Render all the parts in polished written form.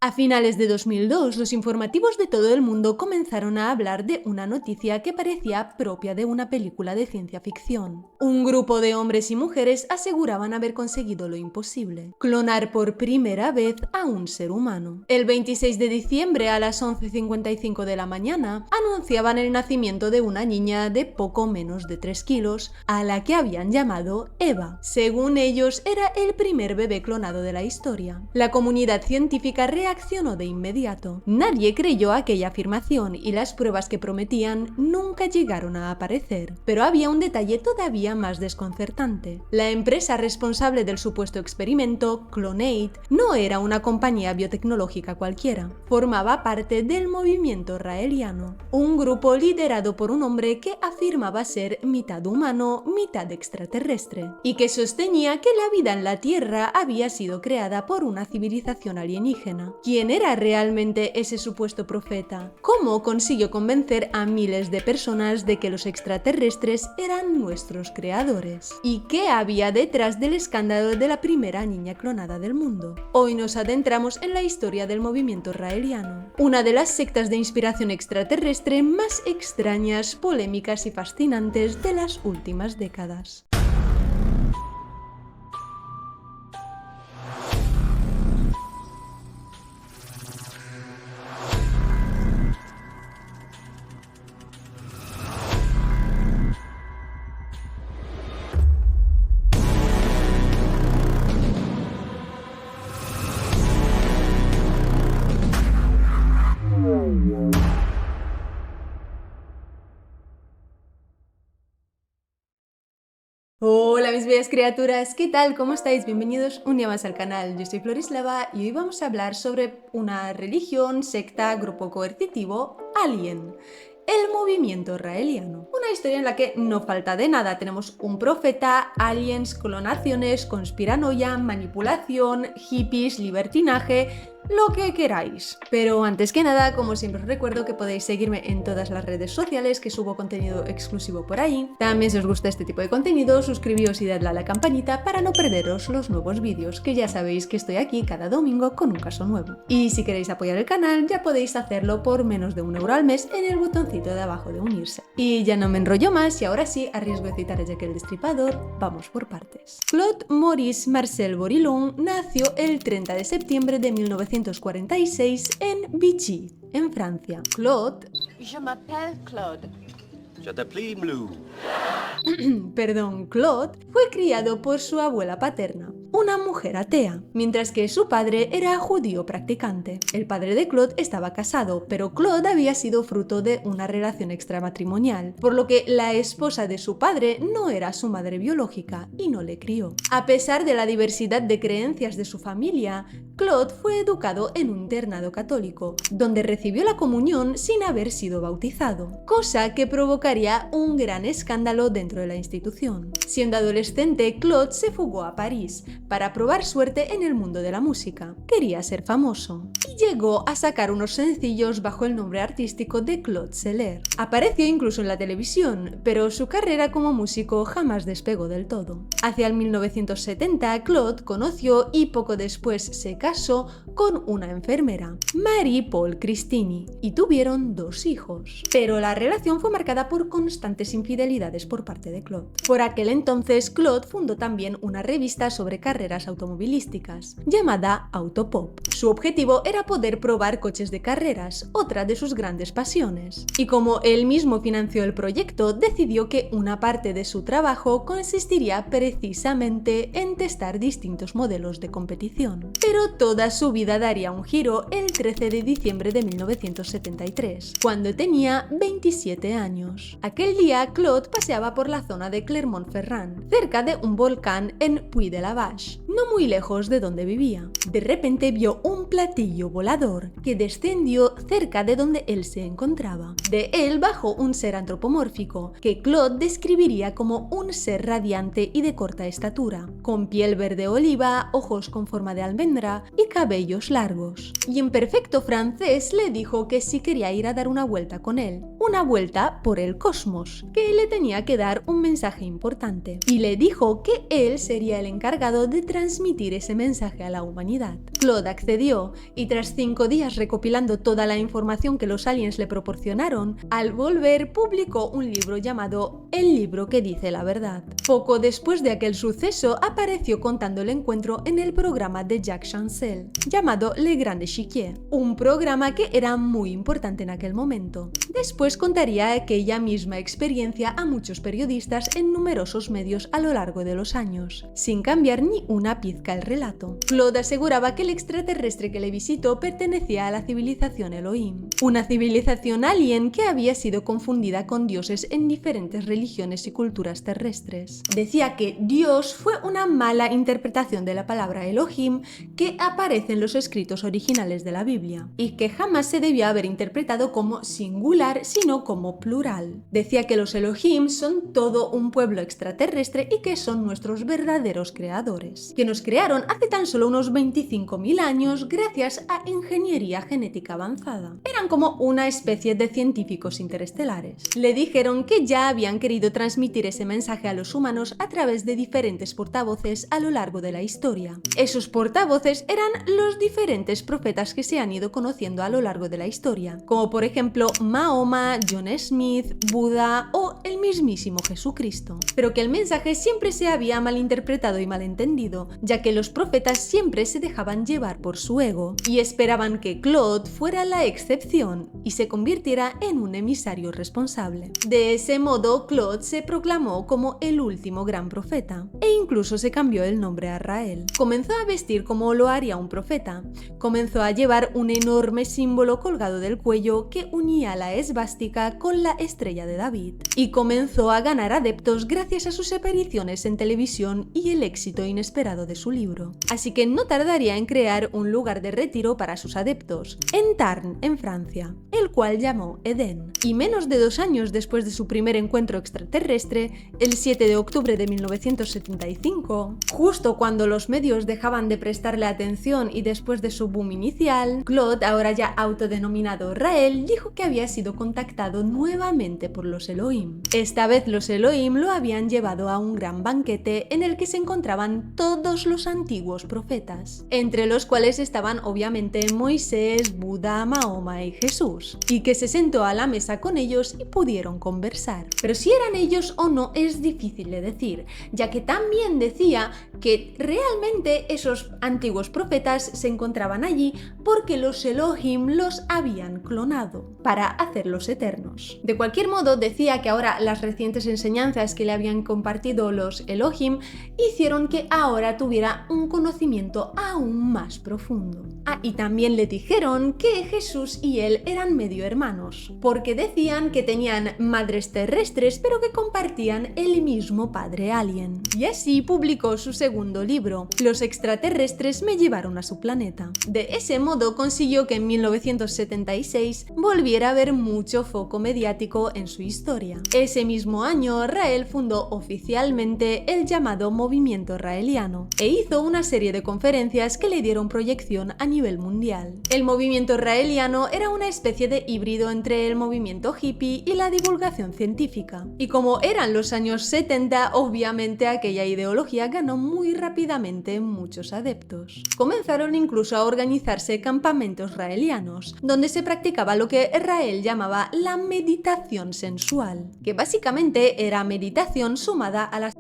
A finales de 2002, los informativos de todo el mundo comenzaron a hablar de una noticia que parecía propia de una película de ciencia ficción. Un grupo de hombres y mujeres aseguraban haber conseguido lo imposible: clonar por primera vez a un ser humano. El 26 de diciembre a las 11:55 de la mañana anunciaban el nacimiento de una niña de poco menos de 3 kilos, a la que habían llamado Eva. Según ellos, era el primer bebé clonado de la historia. La comunidad científica reaccionó de inmediato. Nadie creyó aquella afirmación y las pruebas que prometían nunca llegaron a aparecer. Pero había un detalle todavía más desconcertante. La empresa responsable del supuesto experimento, Clonate, no era una compañía biotecnológica cualquiera. Formaba parte del movimiento raeliano, un grupo liderado por un hombre que afirmaba ser mitad humano, mitad extraterrestre, y que sostenía que la vida en la Tierra había sido creada por una civilización alienígena. ¿Quién era realmente ese supuesto profeta? ¿Cómo consiguió convencer a miles de personas de que los extraterrestres eran nuestros creadores? ¿Y qué había detrás del escándalo de la primera niña clonada del mundo? Hoy nos adentramos en la historia del movimiento raeliano, una de las sectas de inspiración extraterrestre más extrañas, polémicas y fascinantes de las últimas décadas. Hola mis bellas criaturas, ¿qué tal? ¿Cómo estáis? Bienvenidos un día más al canal. Yo soy Florislava y hoy vamos a hablar sobre una religión, secta, grupo coercitivo, alien. El movimiento raeliano. Una historia en la que no falta de nada. Tenemos un profeta, aliens, clonaciones, conspiranoia, manipulación, hippies, libertinaje, lo que queráis. Pero antes que nada, como siempre os recuerdo que podéis seguirme en todas las redes sociales, que subo contenido exclusivo por ahí. También si os gusta este tipo de contenido, suscribíos y dadle a la campanita para no perderos los nuevos vídeos, que ya sabéis que estoy aquí cada domingo con un caso nuevo. Y si queréis apoyar el canal, ya podéis hacerlo por menos de €1 al mes en el botoncito de abajo de unirse. Y ya no me enrollo más y ahora sí, a riesgo de citar a Jack el Destripador, vamos por partes. Claude Maurice Marcel Bourillon nació el 30 de septiembre de 1946 en Vichy, en Francia. Claude... Je m'appelle Claude. Je t'appelle Mlou. Claude fue criado por su abuela paterna, una mujer atea, mientras que su padre era judío practicante. El padre de Claude estaba casado, pero Claude había sido fruto de una relación extramatrimonial, por lo que la esposa de su padre no era su madre biológica y no le crió. A pesar de la diversidad de creencias de su familia, Claude fue educado en un internado católico, donde recibió la comunión sin haber sido bautizado, cosa que provocaría un gran escándalo dentro de la institución. Siendo adolescente, Claude se fugó a París para probar suerte en el mundo de la música. Quería ser famoso y llegó a sacar unos sencillos bajo el nombre artístico de Claude Seller. Apareció incluso en la televisión, pero su carrera como músico jamás despegó del todo. Hacia el 1970, Claude conoció y poco después se casó con una enfermera, Marie-Paul Cristini, y tuvieron 2 hijos. Pero la relación fue marcada por constantes infidelidades por parte de Claude. Por aquel entonces, Claude fundó también una revista sobre carreras automovilísticas, llamada Autopop. Su objetivo era poder probar coches de carreras, otra de sus grandes pasiones. Y como él mismo financió el proyecto, decidió que una parte de su trabajo consistiría precisamente en testar distintos modelos de competición. Pero toda su vida daría un giro el 13 de diciembre de 1973, cuando tenía 27 años. Aquel día, Claude paseaba por la zona de Clermont-Ferrand, cerca de un volcán en Puy-de-la-Vache, no muy lejos de donde vivía. De repente vio un platillo volador que descendió cerca de donde él se encontraba. De él bajó un ser antropomórfico, que Claude describiría como un ser radiante y de corta estatura, con piel verde oliva, ojos con forma de almendra, y cabellos largos. Y en perfecto francés le dijo que si quería ir a dar una vuelta con él, una vuelta por el cosmos, que le tenía que dar un mensaje importante. Y le dijo que él sería el encargado de transmitir ese mensaje a la humanidad. Claude accedió y tras 5 días recopilando toda la información que los aliens le proporcionaron, al volver publicó un libro llamado El libro que dice la verdad. Poco después de aquel suceso apareció contando el encuentro en el programa de Jacques Chancel, llamado Le Grand Échiquier, un programa que era muy importante en aquel momento. Después contaría aquella misma experiencia a muchos periodistas en numerosos medios a lo largo de los años, sin cambiar ni una pizca el relato. Claude aseguraba que el extraterrestre que le visitó pertenecía a la civilización Elohim, una civilización alien que había sido confundida con dioses en diferentes religiones y culturas terrestres. Decía que Dios fue una mala interpretación de la palabra Elohim que aparece en los escritos originales de la Biblia, y que jamás se debía haber interpretado como singular, sino como plural. Decía que los Elohim son todo un pueblo extraterrestre y que son nuestros verdaderos creadores, que nos crearon hace tan solo unos 25.000 años gracias a ingeniería genética avanzada. Eran como una especie de científicos interestelares. Le dijeron que ya habían querido transmitir ese mensaje a los humanos a través de diferentes portavoces a lo largo de la historia. Esos portavoces eran los diferentes profetas que se han ido conociendo a lo largo de la historia, como por ejemplo Mahoma, John Smith, Buda o el mismísimo Jesucristo. Pero que el mensaje siempre se había malinterpretado y malentendido, ya que los profetas siempre se dejaban llevar por su ego y esperaban que Claude fuera la excepción y se convirtiera en un emisario responsable. De ese modo, Claude se proclamó como el último gran profeta e incluso se cambió el nombre a Rael. Comenzó a vestir como lo haría un profeta. Comenzó a llevar un enorme símbolo colgado del cuello que unía la esvástica con la estrella de David. Y comenzó a ganar adeptos gracias a sus apariciones en televisión y el éxito inesperado de su libro. Así que no tardaría en crear un lugar de retiro para sus adeptos, en Tarn, en Francia, el cual llamó Edén. Y menos de 2 años después de su primer encuentro extraterrestre, el 7 de octubre de 1975, justo cuando los medios dejaban de prestarle atención y después de su boom inicial, Claude, ahora ya autodenominado Rael, dijo que había sido contactado nuevamente por los Elohim. Esta vez los Elohim lo habían llevado a un gran banquete en el que se encontraban todos los antiguos profetas, entre los cuales estaban obviamente Moisés, Buda, Mahoma y Jesús, y que se sentó a la mesa con ellos y pudieron conversar. Pero si eran ellos o no es difícil de decir, ya que también decía que realmente esos antiguos profetas se encontraban allí porque los Elohim los habían clonado para hacerlos eternos. De cualquier modo, decía que ahora las recientes enseñanzas que le habían compartido los Elohim hicieron que ahora tuviera un conocimiento aún más profundo. Y también le dijeron que Jesús y él eran medio hermanos, porque decían que tenían madres terrestres pero que compartían el mismo padre alien. Y así publicó su segundo libro, Los extraterrestres me llevaron a su planeta. De ese modo consiguió que en 1976 volviera a haber mucho foco mediático en su historia. Ese mismo año, Rael fundó oficialmente el llamado Movimiento Raeliano e hizo una serie de conferencias que le dieron proyección a nivel mundial. El movimiento raeliano era una especie de híbrido entre el movimiento hippie y la divulgación científica. Y como eran los años 70, obviamente aquella ideología ganó muy rápidamente muchos adeptos. Comenzaron incluso a organizarse campamentos raelianos, donde se practicaba lo que Rael llamaba la meditación sensual, que básicamente era meditación sumada a la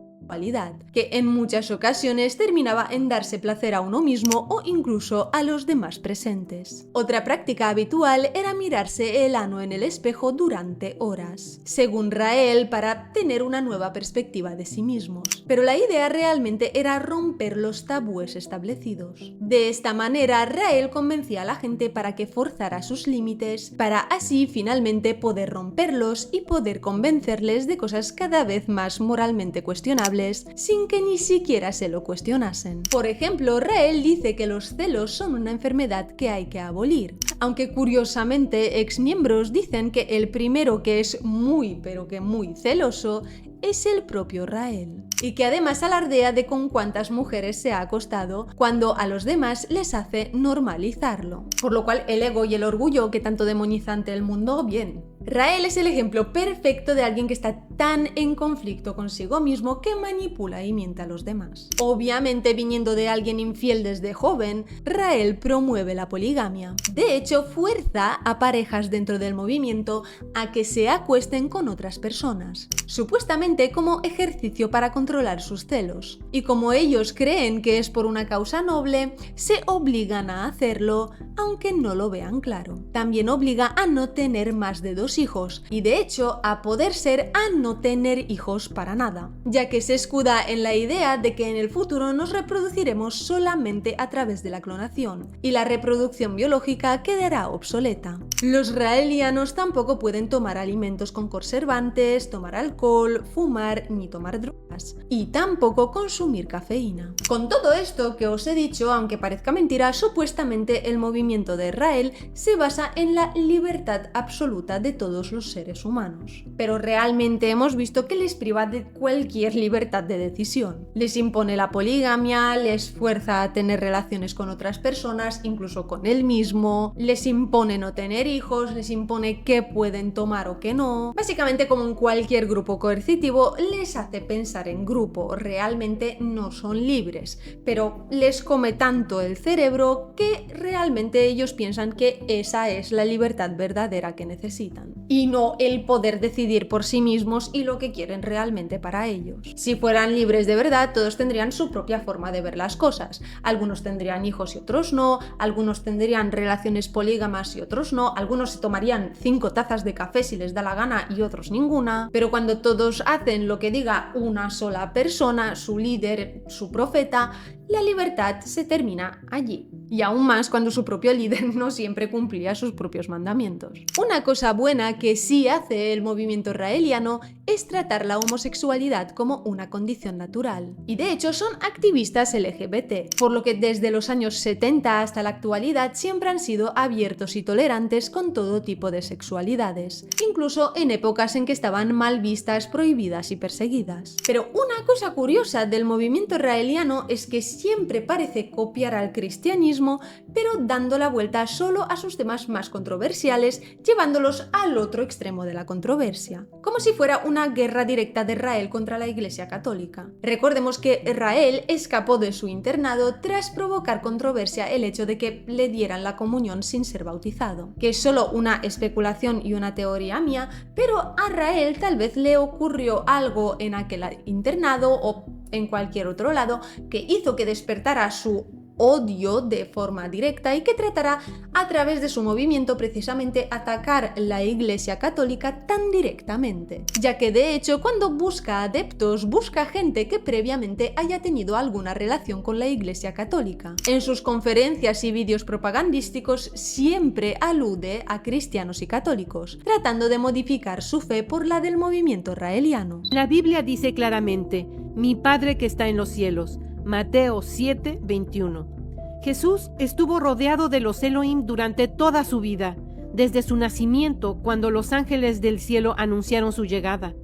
que en muchas ocasiones terminaba en darse placer a uno mismo o incluso a los demás presentes. Otra práctica habitual era mirarse el ano en el espejo durante horas, según Rael, para tener una nueva perspectiva de sí mismos. Pero la idea realmente era romper los tabúes establecidos. De esta manera, Rael convencía a la gente para que forzara sus límites, para así finalmente poder romperlos y poder convencerles de cosas cada vez más moralmente cuestionables sin que ni siquiera se lo cuestionasen. Por ejemplo, Rael dice que los celos son una enfermedad que hay que abolir, aunque curiosamente exmiembros dicen que el primero que es muy pero que muy celoso es el propio Rael. y que además alardea de con cuántas mujeres se ha acostado, cuando a los demás les hace normalizarlo. Por lo cual el ego y el orgullo que tanto demoniza ante el mundo, bien. Rael es el ejemplo perfecto de alguien que está tan en conflicto consigo mismo que manipula y miente a los demás. Obviamente, viniendo de alguien infiel desde joven, Rael promueve la poligamia. De hecho, fuerza a parejas dentro del movimiento a que se acuesten con otras personas, supuestamente como ejercicio para controlar sus celos. Y como ellos creen que es por una causa noble, se obligan a hacerlo, aunque no lo vean claro. También obliga a no tener más de 2 hijos, y de hecho a poder ser a no tener hijos para nada, ya que se escuda en la idea de que en el futuro nos reproduciremos solamente a través de la clonación, y la reproducción biológica quedará obsoleta. Los raelianos tampoco pueden tomar alimentos con conservantes, tomar alcohol, fumar ni tomar drogas, y tampoco consumir cafeína. Con todo esto que os he dicho, aunque parezca mentira, supuestamente el movimiento de Rael se basa en la libertad absoluta de todos los seres humanos. Pero realmente hemos visto que les priva de cualquier libertad de decisión. Les impone la poligamia, les fuerza a tener relaciones con otras personas, incluso con él mismo, les impone no tener hijos, les impone qué pueden tomar o qué no. Básicamente, como en cualquier grupo coercitivo, les hace pensar en grupo. Realmente no son libres, pero les come tanto el cerebro que realmente ellos piensan que esa es la libertad verdadera que necesitan, y no el poder decidir por sí mismos y lo que quieren realmente para ellos. Si fueran libres de verdad, todos tendrían su propia forma de ver las cosas. Algunos tendrían hijos y otros no, algunos tendrían relaciones polígamas y otros no, algunos se tomarían 5 tazas de café si les da la gana y otros ninguna, pero cuando todos hacen lo que diga una sola persona, su líder, su profeta, la libertad se termina allí. Y aún más cuando su propio líder no siempre cumplía sus propios mandamientos. Una cosa buena que sí hace el movimiento raeliano es tratar la homosexualidad como una condición natural. Y de hecho son activistas LGBT, por lo que desde los años 70 hasta la actualidad siempre han sido abiertos y tolerantes con todo tipo de sexualidades, incluso en épocas en que estaban mal vistas, prohibidas y perseguidas. Pero una cosa curiosa del movimiento raeliano es que siempre parece copiar al cristianismo, pero dando la vuelta solo a sus temas más controversiales, llevándolos al otro extremo de la controversia, como si fuera una guerra directa de Rael contra la Iglesia Católica. Recordemos que Rael escapó de su internado tras provocar controversia el hecho de que le dieran la comunión sin ser bautizado, que es solo una especulación y una teoría mía, pero a Rael tal vez le ocurrió algo en aquel internado o en cualquier otro lado que hizo que despertara su odio de forma directa y que tratará a través de su movimiento precisamente atacar la Iglesia Católica tan directamente, ya que de hecho cuando busca adeptos busca gente que previamente haya tenido alguna relación con la Iglesia Católica. En sus conferencias y vídeos propagandísticos siempre alude a cristianos y católicos, tratando de modificar su fe por la del movimiento raeliano. La Biblia dice claramente: mi Padre que está en los cielos. Mateo 7:21. Jesús estuvo rodeado de los Elohim durante toda su vida, desde su nacimiento, cuando los ángeles del cielo anunciaron su llegada,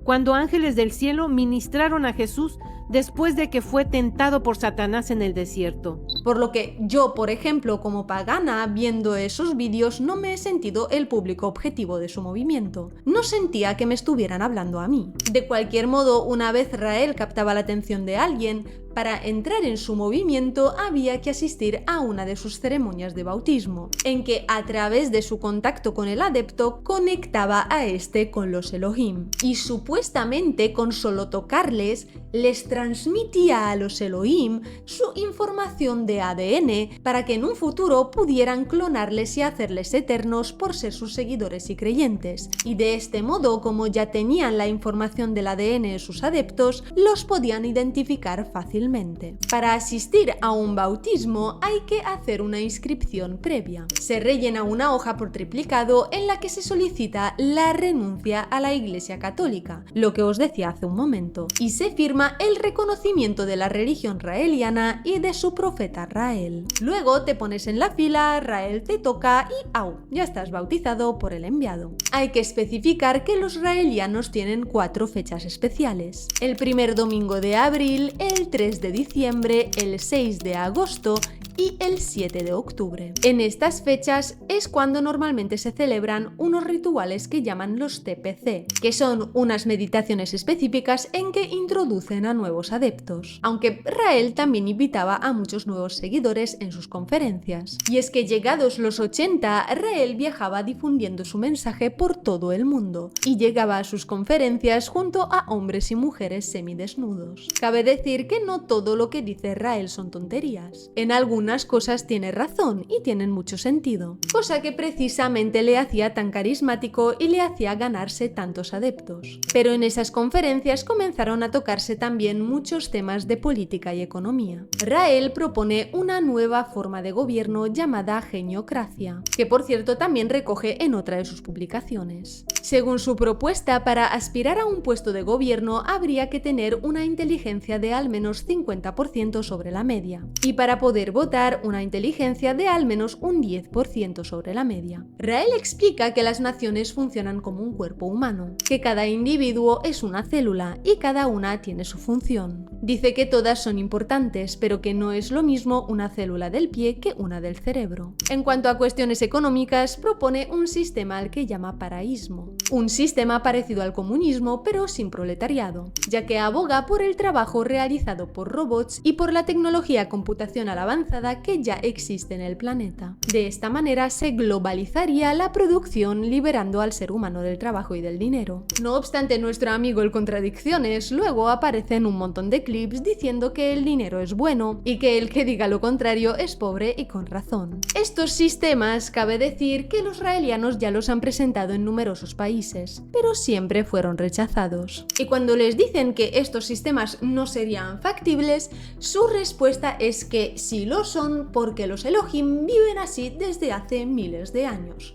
cuando ángeles del cielo ministraron a Jesús después de que fue tentado por Satanás en el desierto. Por lo que yo, por ejemplo, como pagana, viendo esos vídeos, no me he sentido el público objetivo de su movimiento. No sentía que me estuvieran hablando a mí. De cualquier modo, una vez Rael captaba la atención de alguien, para entrar en su movimiento había que asistir a una de sus ceremonias de bautismo, en que a través de su contacto con el adepto conectaba a este con los Elohim, y supuestamente con solo tocarles les transmitía a los Elohim su información de ADN para que en un futuro pudieran clonarles y hacerles eternos por ser sus seguidores y creyentes, y de este modo, como ya tenían la información del ADN de sus adeptos, los podían identificar fácilmente. fácilmente. Para asistir a un bautismo hay que hacer una inscripción previa. Se rellena una hoja por triplicado en la que se solicita la renuncia a la Iglesia Católica, lo que os decía hace un momento, y se firma el reconocimiento de la religión raeliana y de su profeta Rael. Luego te pones en la fila, Rael te toca y ¡au! Ya estás bautizado por el enviado. Hay que especificar que los raelianos tienen 4 fechas especiales: el primer domingo de abril, el 3 de diciembre, el 6 de agosto y el 7 de octubre. En estas fechas es cuando normalmente se celebran unos rituales que llaman los TPC, que son unas meditaciones específicas en que introducen a nuevos adeptos, aunque Rael también invitaba a muchos nuevos seguidores en sus conferencias. Y es que llegados los 80, Rael viajaba difundiendo su mensaje por todo el mundo y llegaba a sus conferencias junto a hombres y mujeres semidesnudos. Cabe decir que no todo lo que dice Rael son tonterías. En algunas cosas tiene razón y tienen mucho sentido, cosa que precisamente le hacía tan carismático y le hacía ganarse tantos adeptos. Pero en esas conferencias comenzaron a tocarse también muchos temas de política y economía. Rael propone una nueva forma de gobierno llamada geniocracia, que por cierto también recoge en otra de sus publicaciones. Según su propuesta, para aspirar a un puesto de gobierno habría que tener una inteligencia de al menos 50% sobre la media, y para poder votar una inteligencia de al menos un 10% sobre la media. Rael explica que las naciones funcionan como un cuerpo humano, que cada individuo es una célula y cada una tiene su función. Dice que todas son importantes, pero que no es lo mismo una célula del pie que una del cerebro. En cuanto a cuestiones económicas, propone un sistema al que llama paraísmo, un sistema parecido al comunismo pero sin proletariado, ya que aboga por el trabajo realizado por robots y por la tecnología computacional avanzada que ya existe en el planeta. De esta manera se globalizaría la producción, liberando al ser humano del trabajo y del dinero. No obstante, nuestro amigo el Contradicciones luego aparece en un montón de clips diciendo que el dinero es bueno y que el que diga lo contrario es pobre, y con razón. Estos sistemas, cabe decir que los raelianos ya los han presentado en numerosos países, pero siempre fueron rechazados. Y cuando les dicen que estos sistemas no serían factibles, su respuesta es que sí lo son, porque los Elohim viven así desde hace miles de años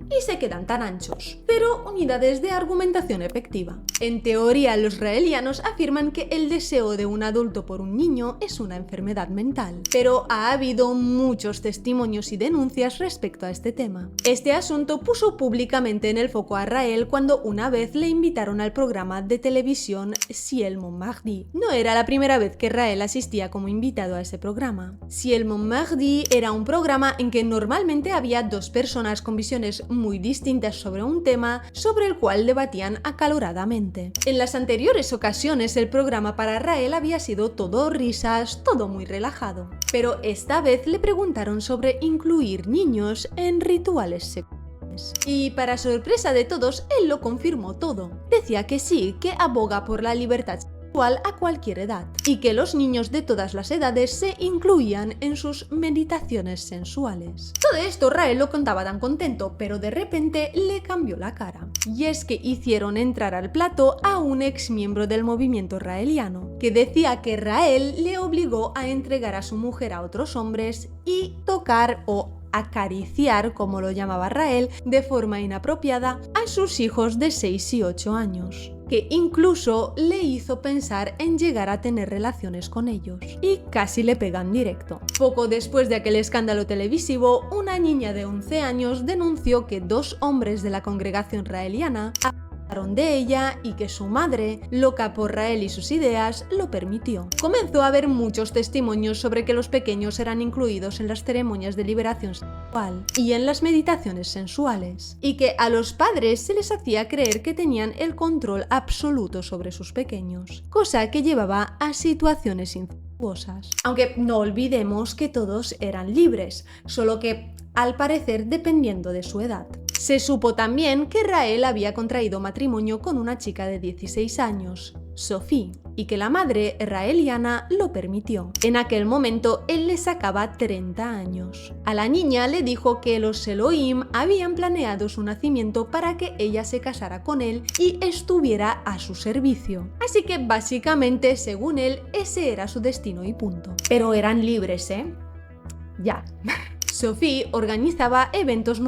y se quedan tan anchos. Pero unidades de argumentación efectiva. En teoría, los raelianos afirman que el deseo de un adulto por un niño es una enfermedad mental, pero ha habido muchos testimonios y denuncias respecto a este tema. Este asunto puso públicamente en el foco a Rael cuando una vez le invitaron al programa de televisión Ciel Montmardi. No era la primera vez que Rael asistía como invitado a ese programa. Ciel Montmardi era un programa en que normalmente había 2 personas con visiones muy distintas sobre un tema sobre el cual debatían acaloradamente. En las anteriores ocasiones el programa para Rael había sido todo risas, todo muy relajado. Pero esta vez le preguntaron sobre incluir niños en rituales sexuales. Y para sorpresa de todos, él lo confirmó todo. Decía que sí, que aboga por la libertad a cualquier edad, y que los niños de todas las edades se incluían en sus meditaciones sensuales. Todo esto Rael lo contaba tan contento, pero de repente le cambió la cara. Y es que hicieron entrar al plato a un ex miembro del movimiento raeliano, que decía que Rael le obligó a entregar a su mujer a otros hombres y tocar o acariciar, como lo llamaba Rael, de forma inapropiada a sus hijos de 6 y 8 años, que incluso le hizo pensar en llegar a tener relaciones con ellos, y casi le pegan directo. Poco después de aquel escándalo televisivo, una niña de 11 años denunció que 2 hombres de la congregación raeliana de ella y que su madre, loca por Rael y sus ideas, lo permitió. Comenzó a haber muchos testimonios sobre que los pequeños eran incluidos en las ceremonias de liberación sexual y en las meditaciones sensuales, y que a los padres se les hacía creer que tenían el control absoluto sobre sus pequeños, cosa que llevaba a situaciones incestuosas. Aunque no olvidemos que todos eran libres, solo que al parecer dependiendo de su edad. Se supo también que Rael había contraído matrimonio con una chica de 16 años, Sophie, y que la madre raeliana lo permitió. En aquel momento él le sacaba 30 años. A la niña le dijo que los Elohim habían planeado su nacimiento para que ella se casara con él y estuviera a su servicio. Así que básicamente, según él, ese era su destino y punto. Pero eran libres, ¿eh? Ya. Sophie organizaba eventos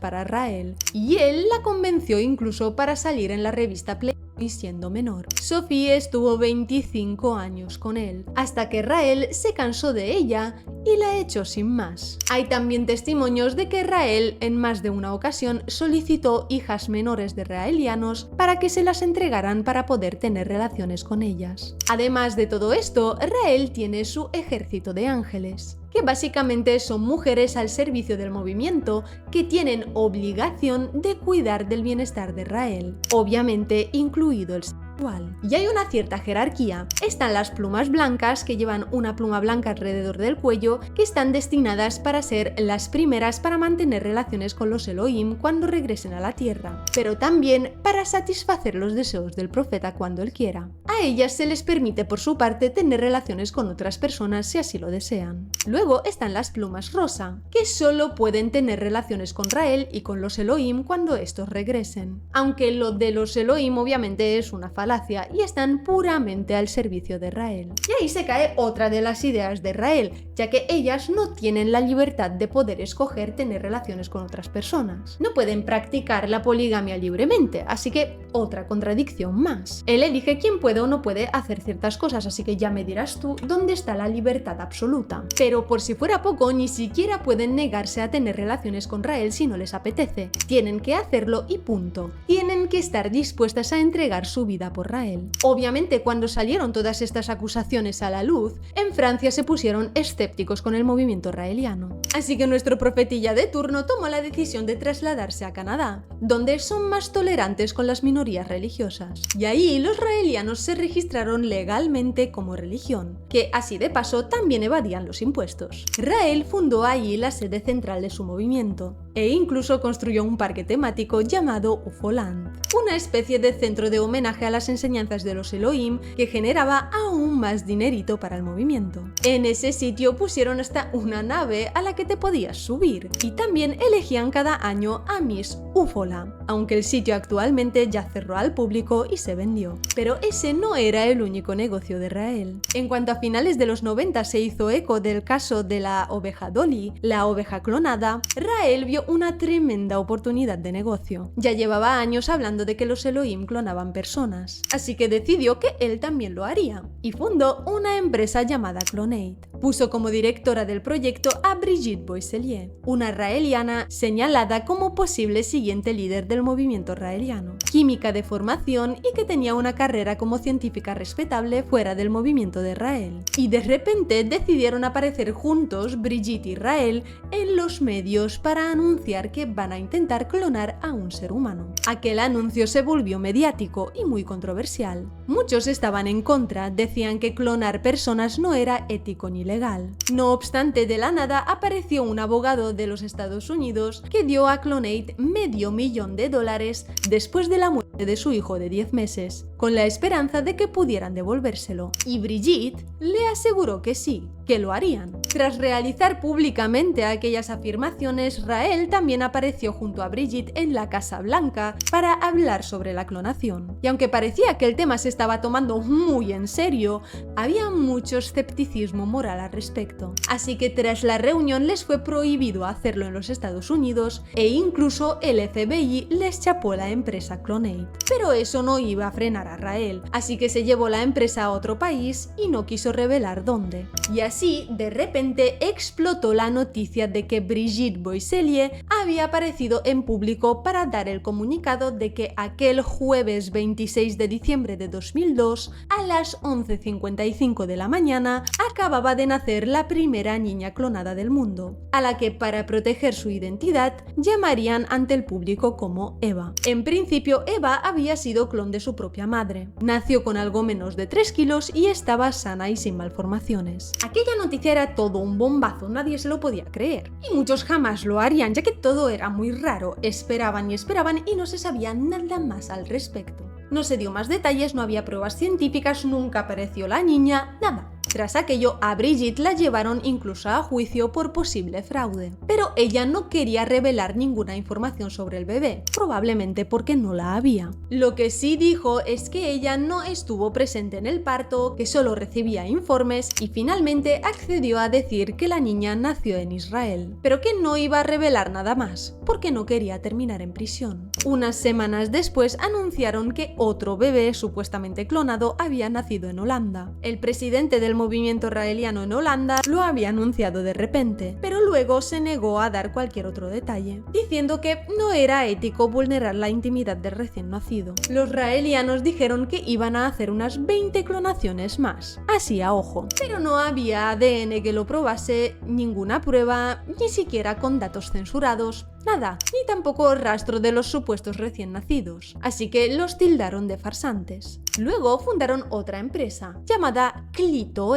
para Rael y él la convenció incluso para salir en la revista Playboy siendo menor. Sophie estuvo 25 años con él, hasta que Rael se cansó de ella y la echó sin más. Hay también testimonios de que Rael en más de una ocasión solicitó hijas menores de raelianos para que se las entregaran para poder tener relaciones con ellas. Además de todo esto, Rael tiene su ejército de ángeles, que básicamente son mujeres al servicio del movimiento que tienen obligación de cuidar del bienestar de Rael, obviamente incluido el sexual. Y hay una cierta jerarquía. Están las plumas blancas, que llevan una pluma blanca alrededor del cuello, que están destinadas para ser las primeras para mantener relaciones con los Elohim cuando regresen a la tierra, pero también para satisfacer los deseos del profeta cuando él quiera. A ellas se les permite por su parte tener relaciones con otras personas si así lo desean. Luego están las plumas rosa, que solo pueden tener relaciones con Rael y con los Elohim cuando estos regresen. Aunque lo de los Elohim obviamente es una falacia y están puramente al servicio de Rael. Y ahí se cae otra de las ideas de Rael, ya que ellas no tienen la libertad de poder escoger tener relaciones con otras personas. No pueden practicar la poligamia libremente, así que otra contradicción más. Él elige quién puede o no puede hacer ciertas cosas, así que ya me dirás tú dónde está la libertad absoluta. Pero por si fuera poco, ni siquiera pueden negarse a tener relaciones con Rael si no les apetece. Tienen que hacerlo y punto. Tienen que estar dispuestas a entregar su vida por Rael. Obviamente, cuando salieron todas estas acusaciones a la luz, en Francia se pusieron escépticos con el movimiento raeliano. Así que nuestro profetilla de turno tomó la decisión de trasladarse a Canadá, donde son más tolerantes con las minorías religiosas. Y ahí los raelianos se registraron legalmente como religión, que así de paso también evadían los impuestos. Rael fundó allí la sede central de su movimiento, e incluso construyó un parque temático llamado UFOland, una especie de centro de homenaje a las enseñanzas de los Elohim que generaba aún más dinerito para el movimiento. En ese sitio pusieron hasta una nave a la que te podías subir, y también elegían cada año a Miss Ufola, aunque el sitio actualmente ya cerró al público y se vendió. Pero ese no era el único negocio de Rael. En cuanto a finales de los 90 se hizo eco del caso de la oveja Dolly, la oveja clonada, Rael vio una tremenda oportunidad de negocio. Ya llevaba años hablando de que los Elohim clonaban personas, así que decidió que él también lo haría, y fundó una empresa llamada Clonate. Puso como directora del proyecto a Brigitte Boisselier, una raeliana señalada como posible siguiente líder del movimiento raeliano, química de formación y que tenía una carrera como científica respetable fuera del movimiento de Rael. Y de repente decidieron aparecer juntos Brigitte y Rael en los medios para anunciar que van a intentar clonar a un ser humano. Aquel anuncio se volvió mediático y muy controversial. Muchos estaban en contra, decían que clonar personas no era ético ni legal. No obstante, de la nada apareció un abogado de los Estados Unidos que dio a Clonate $500,000 después de la muerte de su hijo de 10 meses, con la esperanza de que pudieran devolvérselo. Y Brigitte le aseguró que sí, que lo harían. Tras realizar públicamente aquellas afirmaciones, Rael también apareció junto a Brigitte en la Casa Blanca para hablar sobre la clonación. Y aunque parecía que el tema se estaba tomando muy en serio, había mucho escepticismo moral al respecto. Así que tras la reunión les fue prohibido hacerlo en los Estados Unidos e incluso el FBI les chapó la empresa Clonate. Pero eso no iba a frenar a Rael, así que se llevó la empresa a otro país y no quiso revelar dónde. Y así, de repente, explotó la noticia de que Brigitte Boisselier había aparecido en público para dar el comunicado de que aquel jueves 26 de diciembre de 2002, a las 11:55 de la mañana, acababa de nacer la primera niña clonada del mundo, a la que, para proteger su identidad, llamarían ante el público como Eva. En principio, Eva había sido clon de su propia madre. Nació con algo menos de 3 kilos y estaba sana y sin malformaciones. Aquella noticia era todo un bombazo, nadie se lo podía creer. Y muchos jamás lo harían, ya que todo era muy raro. Esperaban y esperaban y no se sabía nada más al respecto. No se dio más detalles, no había pruebas científicas, nunca apareció la niña, nada. Tras aquello, a Brigitte la llevaron incluso a juicio por posible fraude. Pero ella no quería revelar ninguna información sobre el bebé, probablemente porque no la había. Lo que sí dijo es que ella no estuvo presente en el parto, que solo recibía informes y finalmente accedió a decir que la niña nació en Israel, pero que no iba a revelar nada más, porque no quería terminar en prisión. Unas semanas después anunciaron que otro bebé supuestamente clonado había nacido en Holanda. El presidente del movimiento israeliano en Holanda lo había anunciado de repente, pero luego se negó a dar cualquier otro detalle, diciendo que no era ético vulnerar la intimidad del recién nacido. Los israelianos dijeron que iban a hacer unas 20 clonaciones más, así a ojo, pero no había ADN que lo probase, ninguna prueba, ni siquiera con datos censurados, nada, ni tampoco rastro de los supuestos recién nacidos, así que los tildaron de farsantes. Luego fundaron otra empresa, llamada Clito8,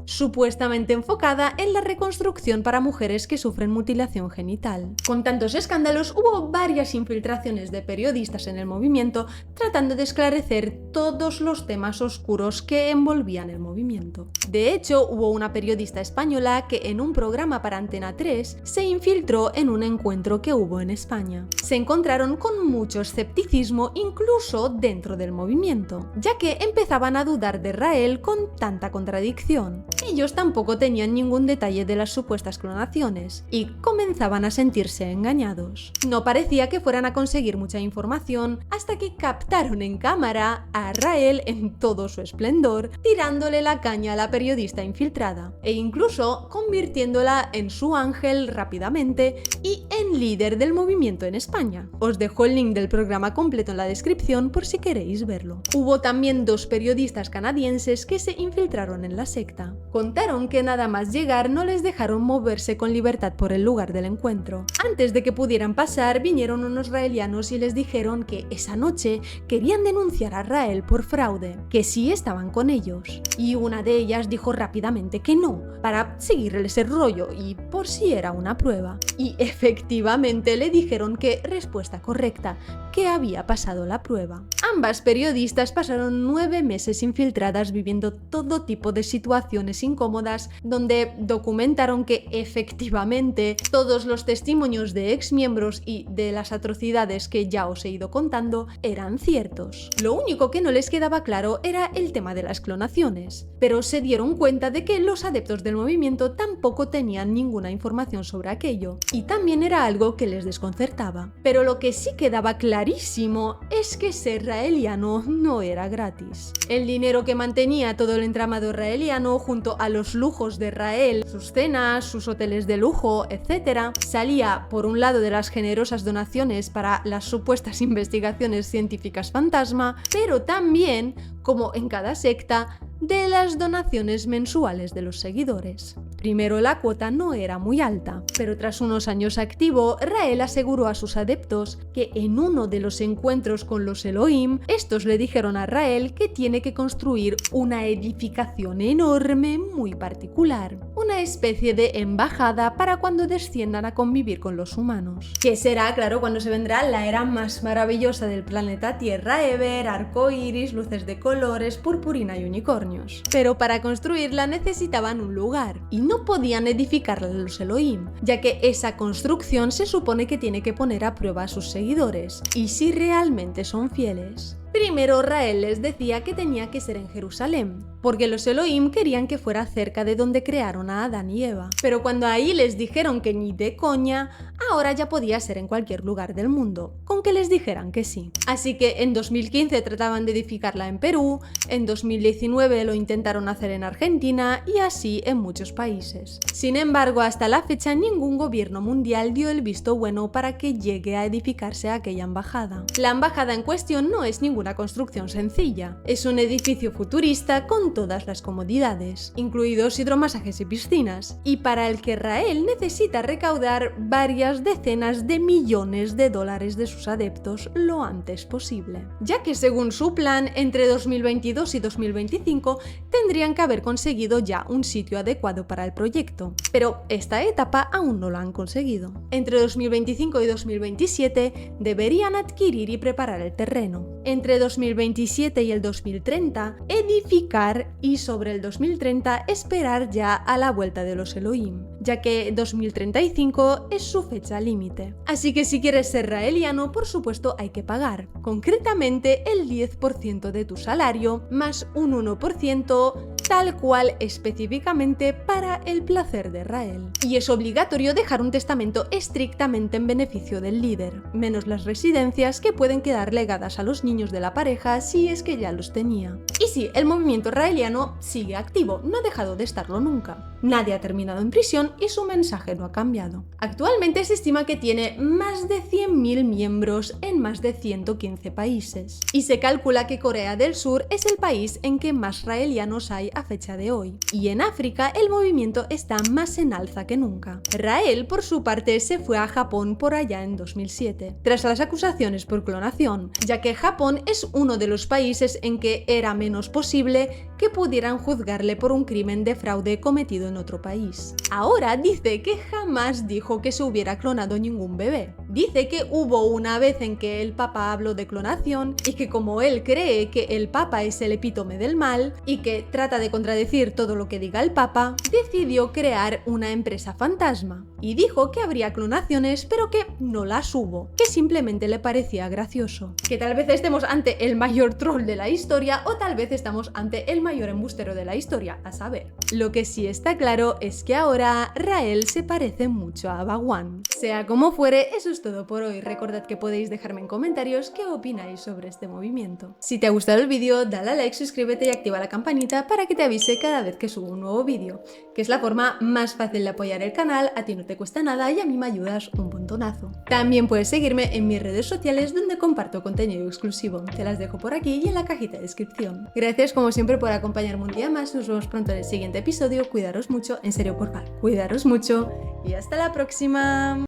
supuestamente enfocada en la reconstrucción para mujeres que sufren mutilación genital. Con tantos escándalos, hubo varias infiltraciones de periodistas en el movimiento tratando de esclarecer todos los temas oscuros que envolvían el movimiento. De hecho, hubo una periodista española que en un programa para Antena 3 se infiltró en un encuentro que hubo en España. Se encontraron con mucho escepticismo incluso dentro del movimiento, ya que empezaban a dudar de Israel con tanta contradicción. Ellos tampoco tenían ningún detalle de las supuestas clonaciones y comenzaban a sentirse engañados. No parecía que fueran a conseguir mucha información hasta que captaron en cámara a Israel en todo su esplendor, tirándole la caña a la periodista infiltrada e incluso convirtiéndola en su ángel rápidamente y en líder del movimiento en España. Os dejo el link del programa completo en la descripción por si queréis verlo. Hubo también 2 periodistas canadienses que se infiltraron en la secta. Contaron que nada más llegar no les dejaron moverse con libertad por el lugar del encuentro. Antes de que pudieran pasar, vinieron unos israelianos y les dijeron que esa noche querían denunciar a Israel por fraude, que sí estaban con ellos. Y una de ellas dijo rápidamente que no, para seguirles el rollo y por si era una prueba. Y efectivamente le dijeron que respuesta correcta, que había pasado la prueba. Ambas periodistas pasaron 9 meses infiltradas viviendo todo tipo de situaciones incómodas donde documentaron que efectivamente todos los testimonios de exmiembros y de las atrocidades que ya os he ido contando eran ciertos. Lo único que no les quedaba claro era el tema de las clonaciones, pero se dieron cuenta de que los adeptos del movimiento tampoco tenían ninguna información sobre aquello, y también era algo que les desconcertaba. Pero lo que sí quedaba clarísimo es que ser israeliano no era gratis. El dinero que mantenía todo el entramado israeliano junto a los lujos de Israel, sus cenas, sus hoteles de lujo, etc., salía por un lado de las generosas donaciones para las supuestas investigaciones científicas fantasma, pero también, como en cada secta, de las donaciones mensuales de los seguidores. Primero la cuota no era muy alta, pero tras unos años activo, Israel aseguró a sus adeptos que en uno de los encuentros con los Elohim, estos le dijeron a Israel que tiene que construir una edificación enorme muy particular, una especie de embajada para cuando desciendan a convivir con los humanos. Que será, claro, cuando se vendrá la era más maravillosa del planeta Tierra ever, arco iris, luces de colores, purpurina y unicornio. Pero para construirla necesitaban un lugar y no podían edificarla los Elohim, ya que esa construcción se supone que tiene que poner a prueba a sus seguidores y si realmente son fieles. Primero Israel les decía que tenía que ser en Jerusalén, porque los Elohim querían que fuera cerca de donde crearon a Adán y Eva. Pero cuando ahí les dijeron que ni de coña, ahora ya podía ser en cualquier lugar del mundo, con que les dijeran que sí. Así que en 2015 trataban de edificarla en Perú, en 2019 lo intentaron hacer en Argentina y así en muchos países. Sin embargo, hasta la fecha ningún gobierno mundial dio el visto bueno para que llegue a edificarse aquella embajada. La embajada en cuestión no es ninguna construcción sencilla, es un edificio futurista con todas las comodidades, incluidos hidromasajes y piscinas, y para el que Israel necesita recaudar varias decenas de millones de dólares de sus adeptos lo antes posible, ya que según su plan, entre 2022 y 2025 tendrían que haber conseguido ya un sitio adecuado para el proyecto, pero esta etapa aún no lo han conseguido. Entre 2025 y 2027 deberían adquirir y preparar el terreno. Entre entre 2027 y el 2030 edificar y sobre el 2030 esperar ya a la vuelta de los Elohim, ya que 2035 es su fecha límite. Así que si quieres ser raeliano, por supuesto hay que pagar, concretamente el 10% de tu salario más un 1% tal cual específicamente para el placer de Rael. Y es obligatorio dejar un testamento estrictamente en beneficio del líder, menos las residencias que pueden quedar legadas a los niños de la pareja si es que ya los tenía. Y sí, el movimiento raeliano sigue activo, no ha dejado de estarlo nunca. Nadie ha terminado en prisión y su mensaje no ha cambiado. Actualmente se estima que tiene más de 100.000 miembros en más de 115 países. Y se calcula que Corea del Sur es el país en que más raelianos hay a fecha de hoy. Y en África el movimiento está más en alza que nunca. Rael, por su parte, se fue a Japón por allá en 2007, tras las acusaciones por clonación, ya que Japón es uno de los países en que era menos posible que pudieran juzgarle por un crimen de fraude cometido en otro país. Ahora dice que jamás dijo que se hubiera clonado ningún bebé. Dice que hubo una vez en que el Papa habló de clonación y que como él cree que el Papa es el epítome del mal y que trata de contradecir todo lo que diga el Papa, decidió crear una empresa fantasma y dijo que habría clonaciones pero que no las hubo, que simplemente le parecía gracioso. Que tal vez estemos ante el mayor troll de la historia o tal vez estamos ante el mayor embustero de la historia, a saber. Lo que sí está claro es que ahora Rael se parece mucho a Bhagwan. Sea como fuere, eso es todo por hoy. Recordad que podéis dejarme en comentarios qué opináis sobre este movimiento. Si te ha gustado el vídeo, dale a like, suscríbete y activa la campanita para que te avise cada vez que subo un nuevo vídeo, que es la forma más fácil de apoyar el canal, a ti no te cuesta nada y a mí me ayudas un montonazo. También puedes seguirme en mis redes sociales donde comparto contenido exclusivo, te las dejo por aquí y en la cajita de descripción. Gracias como siempre por acompañarme un día más, nos vemos pronto en el siguiente episodio, cuidaros mucho, en serio porfa, cuidaros mucho y hasta la próxima.